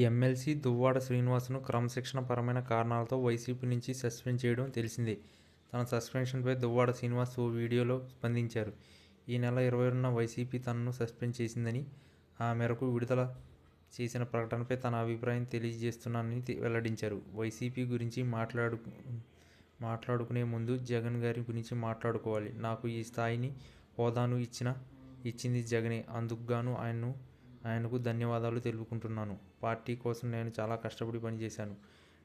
MLC Duvvada శ్రీనివాస్ను క్రమశిక్షణపరమైన కారణాలతో YCP నుంచి suspend చేయడం తెలిసిందే. తన సస్పెన్షన్పై దువ్వాడ శ్రీనివాస్ ఓ వీడియోలో స్పందించారు. ఈ నెల 20న వైసీపీ తనను సస్పెండ్ చేసిందని, ఆ మేరకు విడుదల చేసిన ప్రకటనపై తన అభిప్రాయం తెలియజేస్తున్నానని వెల్లడించారు. వైసీపీ గురించి మాట్లాడుకునే ముందు జగన్ గారి గురించి మాట్లాడుకోవాలి. నాకు ఈ స్థాయిని, హోదాను ఇచ్చింది జగనే. అందుకుగాను ఆయనకు ధన్యవాదాలు తెలుపుకుంటున్నాను. పార్టీ కోసం నేను చాలా కష్టపడి పనిచేశాను.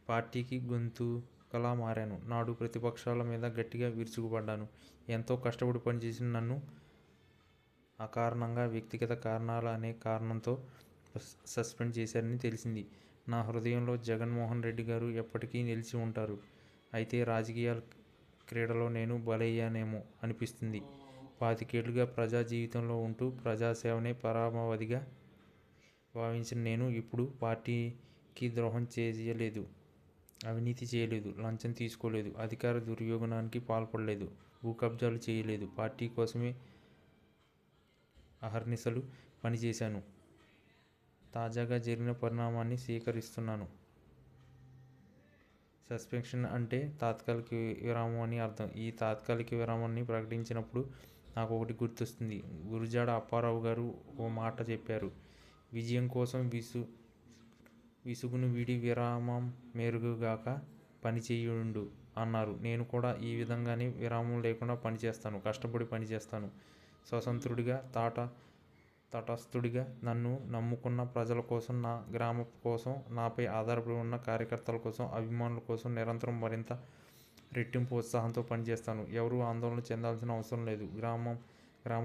పార్టీకి గొంతుకలా మారాను. నాడు ప్రతిపక్షాల మీద గట్టిగా విరుచుకుపడ్డాను. ఎంతో కష్టపడి పనిచేసిన నన్ను అకారణంగా వ్యక్తిగత కారణాలు అనే కారణంతో సస్పెండ్ చేశారని తెలిసింది. నా హృదయంలో జగన్మోహన్ రెడ్డి గారు ఎప్పటికీ నిలిచి ఉంటారు. అయితే రాజకీయ క్రీడలో నేను బలయ్యానేమో అనిపిస్తుంది. 25 ఏళ్లుగా ప్రజా జీవితంలో ఉంటూ ప్రజాసేవనే పరమావధిగా భావించిన నేను ఇప్పుడు పార్టీకి ద్రోహం చేయలేదు, అవినీతి చేయలేదు, లంచం తీసుకోలేదు, అధికార దుర్వినియోగానికి పాల్పడలేదు, భూ కబ్జాలు చేయలేదు. పార్టీ కోసమే అహర్నిశలు పనిచేశాను. తాజాగా జరిగిన పరిణామాన్ని స్వీకరిస్తున్నాను. సస్పెన్షన్ అంటే తాత్కాలిక విరామం అని అర్థం. ఈ తాత్కాలిక విరామాన్ని ప్రకటించినప్పుడు నాకు ఒకటి గుర్తొస్తుంది. గురజాడ అప్పారావు గారు ఓ మాట చెప్పారు. విజయం కోసం విసుగును వీడి విరామం మెరుగుగాక పనిచేయుండు అన్నారు. నేను కూడా ఈ విధంగానే విరామం లేకుండా పనిచేస్తాను. కష్టపడి పనిచేస్తాను. స్వతంత్రుడిగా, తటస్థుడిగా, నన్ను నమ్ముకున్న ప్రజల కోసం, నా గ్రామం కోసం, నాపై ఆధారపడి ఉన్న కార్యకర్తల కోసం, అభిమానుల కోసం నిరంతరం మరింత రెట్టింపు ఉత్సాహంతో పనిచేస్తాను. ఎవరూ ఆందోళన చెందాల్సిన అవసరం లేదు.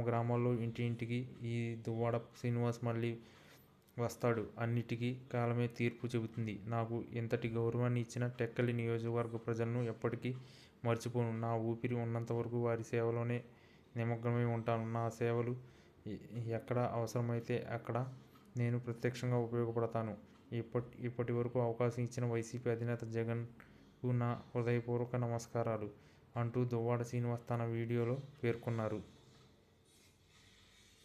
గ్రామాల్లో ఇంటింటికి ఈ దువ్వాడ శ్రీనివాస్ మళ్ళీ వస్తాడు. అన్నిటికీ కాలమే తీర్పు చెబుతుంది. నాకు ఇంతటి గౌరవాన్ని ఇచ్చిన టెక్కలి నియోజకవర్గ ప్రజలను ఎప్పటికీ మర్చిపోను. నా ఊపిరి ఉన్నంత వరకు వారి సేవలోనే నిమగ్నమై ఉంటాను. నా సేవలు ఎక్కడ అవసరమైతే అక్కడ నేను ప్రత్యక్షంగా ఉపయోగపడతాను. ఇప్పటి వరకు అవకాశం ఇచ్చిన వైసీపీ అధినేత జగన్కు నా హృదయపూర్వక నమస్కారాలు అంటూ దువ్వాడ శ్రీనివాస్ తన వీడియోలో పేర్కొన్నారు.